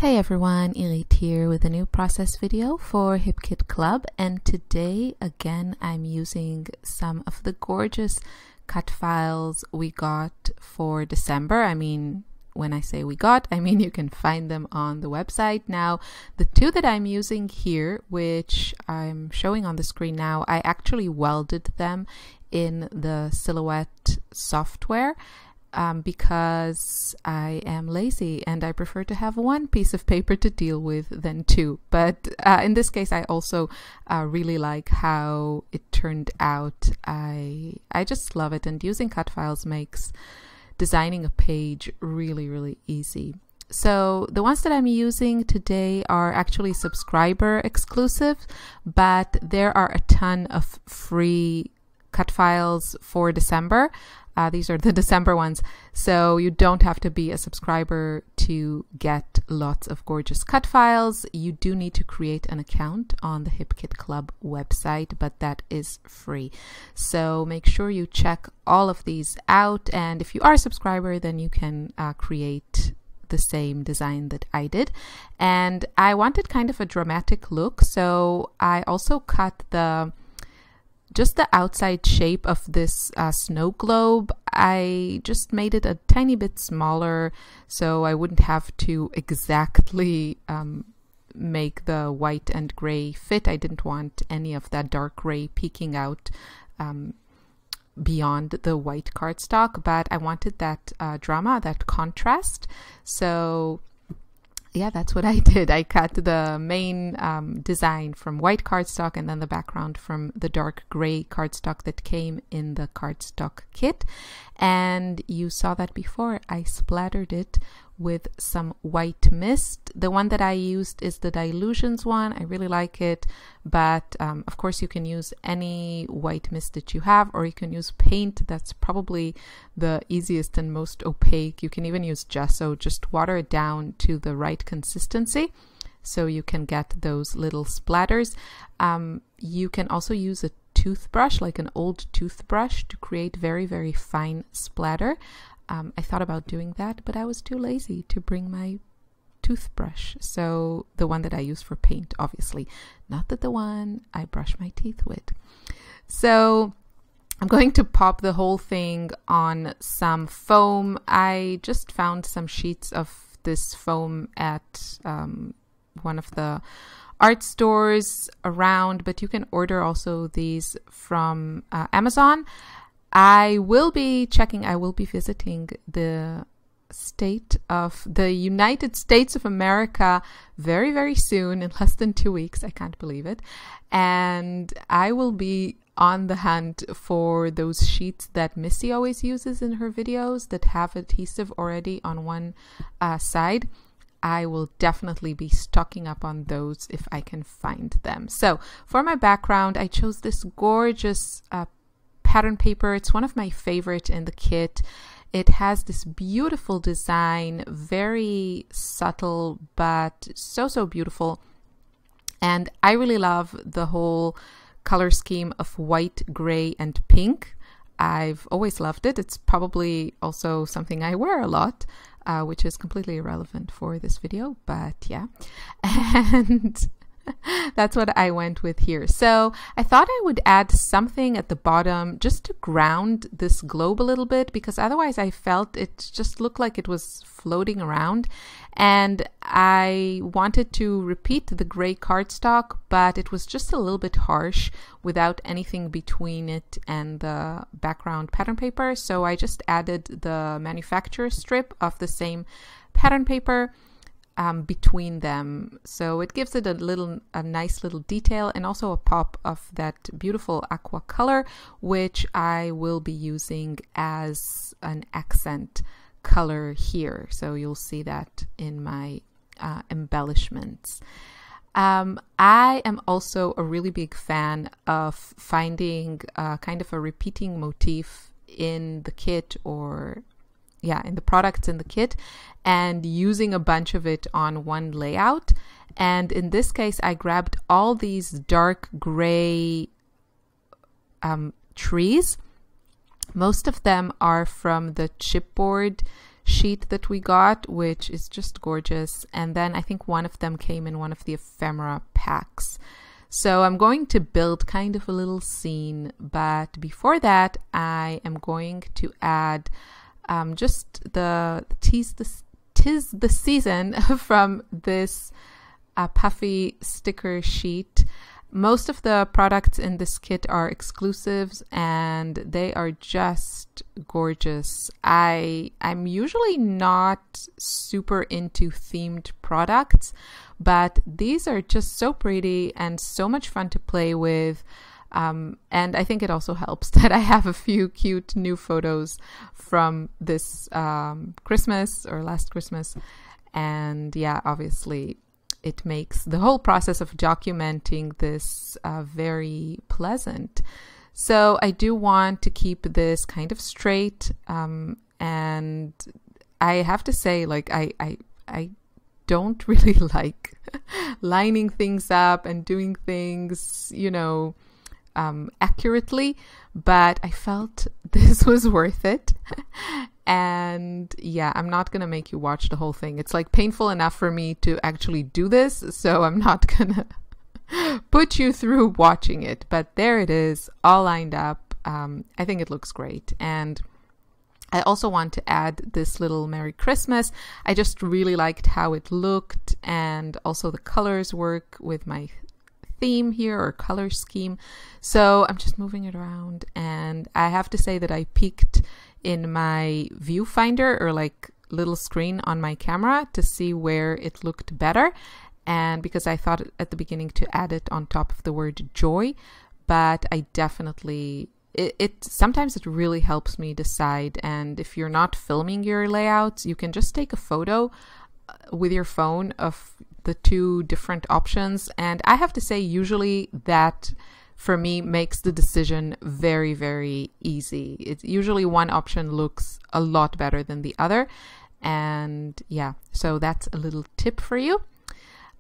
Hey everyone, Irit here with a new process video for HipKit Club, and today again I'm using some of the gorgeous cut files we got for December. When I say we got, I mean you can find them on the website. Now, the two that I'm using here, which I'm showing on the screen now, I actually welded them in the Silhouette software. Because I am lazy and I prefer to have one piece of paper to deal with than two. But in this case, I also really like how it turned out. I just love it, and using cut files makes designing a page really easy. So the ones that I'm using today are actually subscriber exclusive, but there are a ton of free cut files for December. These are the December ones, so you don't have to be a subscriber to get lots of gorgeous cut files. You do need to create an account on the HipKit Club website, but that is free. So make sure you check all of these out, and if you are a subscriber, then you can create the same design that I did. And I wanted kind of a dramatic look, so I also cut just the outside shape of this snow globe. I just made it a tiny bit smaller so I wouldn't have to exactly make the white and gray fit. I didn't want any of that dark gray peeking out beyond the white cardstock, but I wanted that drama, that contrast. So yeah, that's what I did. I cut the main design from white cardstock and then the background from the dark gray cardstock that came in the cardstock kit. And you saw that before. I splattered it with some white mist. The one that I used is the Dilutions one. I really like it, but of course you can use any white mist that you have, or you can use paint. That's probably the easiest and most opaque. You can even use gesso. Just water it down to the right consistency so you can get those little splatters. You can also use a toothbrush, like an old toothbrush, to create very fine splatter. I thought about doing that, but I was too lazy to bring my toothbrush. So the one that I use for paint, obviously, not the one I brush my teeth with. So I'm going to pop the whole thing on some foam. I just found some sheets of this foam at one of the art stores around, but you can order also these from Amazon. I will be visiting the United States of America very soon, in less than 2 weeks. I can't believe it. And I will be on the hunt for those sheets that Missy always uses in her videos that have adhesive already on one side. I will definitely be stocking up on those if I can find them. So for my background, I chose this gorgeous pattern paper. It's one of my favorite in the kit. It has this beautiful design, very subtle, but so beautiful. And I really love the whole color scheme of white, gray, and pink. I've always loved it. It's probably also something I wear a lot, which is completely irrelevant for this video, but yeah. And that's what I went with here. So I thought I would add something at the bottom just to ground this globe a little bit, because otherwise I felt it just looked like it was floating around. And I wanted to repeat the gray cardstock, but it was just a little bit harsh without anything between it and the background pattern paper. So I just added the manufacturer strip of the same pattern paper between them, so it gives it a nice little detail, and also a pop of that beautiful aqua color, which I will be using as an accent color here. So you'll see that in my embellishments. I am also a really big fan of finding kind of a repeating motif in the kit, or in the products in the kit, and using a bunch of it on one layout. And in this case, I grabbed all these dark gray trees. Most of them are from the chipboard sheet that we got, which is just gorgeous. And then I think one of them came in one of the ephemera packs. So I'm going to build kind of a little scene, but before that, I am going to add just the tis the season from this puffy sticker sheet. Most of the products in this kit are exclusives and they are just gorgeous. I'm usually not super into themed products, but these are just so pretty and so much fun to play with. And I think it also helps that I have a few cute new photos from this Christmas or last Christmas. And yeah, obviously it makes the whole process of documenting this very pleasant. So I do want to keep this kind of straight. And I have to say, like, I don't really like lining things up and doing things, you know, accurately, but I felt this was worth it. And yeah, I'm not gonna make you watch the whole thing. It's like painful enough for me to actually do this, so I'm not gonna put you through watching it. But there it is, all lined up. I think it looks great. And I also want to add this little Merry Christmas. I just really liked how it looked, and also the colors work with my theme here, or color scheme. So I'm just moving it around, and I have to say that I peeked in my viewfinder, or like little screen on my camera, to see where it looked better. And because I thought at the beginning to add it on top of the word joy, but I definitely, sometimes it really helps me decide. And if you're not filming your layouts, you can just take a photo with your phone of the two different options. And I have to say, usually that for me makes the decision very, very easy. It's usually one option looks a lot better than the other. And yeah, so that's a little tip for you.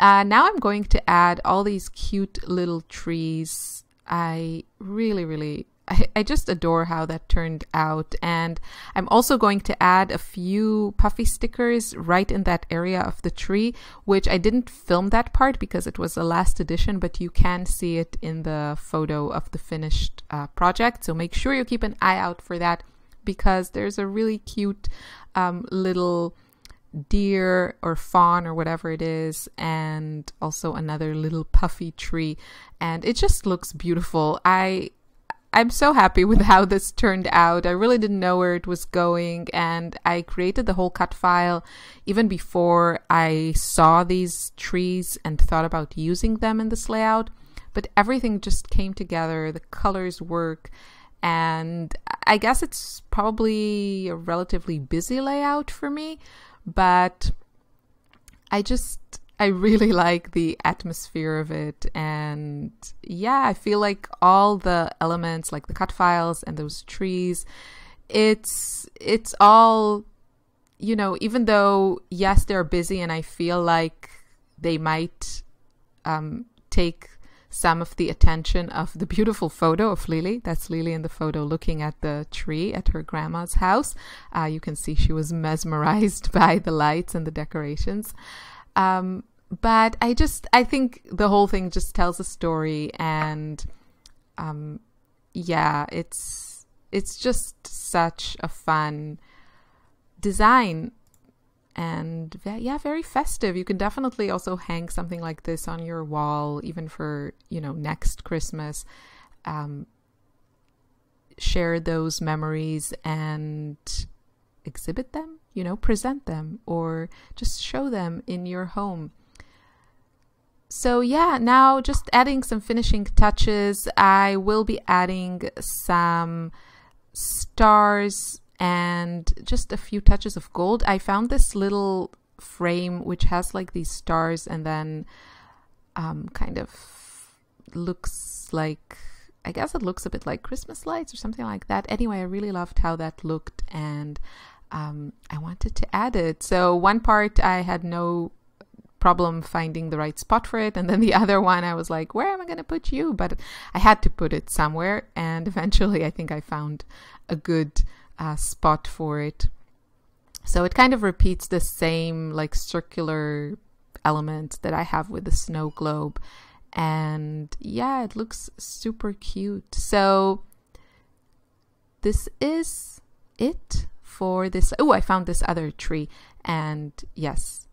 Now I'm going to add all these cute little trees. I really, I just adore how that turned out. And I'm also going to add a few puffy stickers right in that area of the tree, which I didn't film that part because it was a last edition, but you can see it in the photo of the finished project. So make sure you keep an eye out for that, because there's a really cute little deer or fawn or whatever it is, and also another little puffy tree. And it just looks beautiful. I'm so happy with how this turned out. I really didn't know where it was going, and I created the whole cut file even before I saw these trees and thought about using them in this layout. But everything just came together, the colors work, and I guess it's probably a relatively busy layout for me, but I really like the atmosphere of it. And yeah, I feel like all the elements, like the cut files and those trees, it's all, you know, even though, yes, they're busy and I feel like they might take some of the attention of the beautiful photo of Lily. That's Lily in the photo looking at the tree at her grandma's house. You can see she was mesmerized by the lights and the decorations. But I think the whole thing just tells a story, and yeah, it's just such a fun design, and yeah, very festive. You can definitely also hang something like this on your wall, even for, you know, next Christmas. Share those memories and exhibit them, you know, present them, or just show them in your home. So yeah, now just adding some finishing touches. I will be adding some stars and just a few touches of gold. I found this little frame which has like these stars, and then kind of looks like, I guess it looks a bit like Christmas lights or something like that. Anyway, I really loved how that looked, and I wanted to add it. So one part I had no problem finding the right spot for it, and then the other one I was like, where am I going to put you? But I had to put it somewhere, and eventually I think I found a good spot for it. So it kind of repeats the same like circular element that I have with the snow globe. And yeah, it looks super cute. So this is it for this. Oh, I found this other tree, and yes,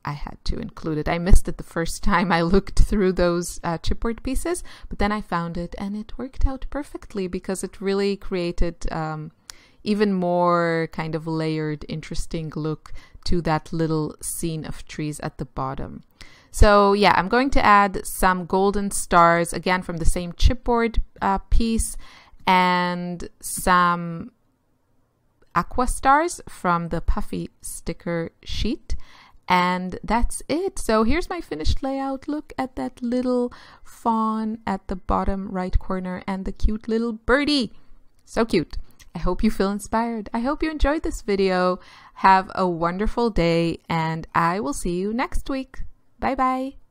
I had to include it. I missed it the first time I looked through those chipboard pieces, but then I found it and it worked out perfectly because it really created even more kind of layered, interesting look to that little scene of trees at the bottom. So yeah, I'm going to add some golden stars, again from the same chipboard piece, and some aqua stars from the puffy sticker sheet. And that's it. So here's my finished layout. Look at that little fawn at the bottom right corner and the cute little birdie. So cute. I hope you feel inspired. I hope you enjoyed this video. Have a wonderful day, and I will see you next week. Bye bye.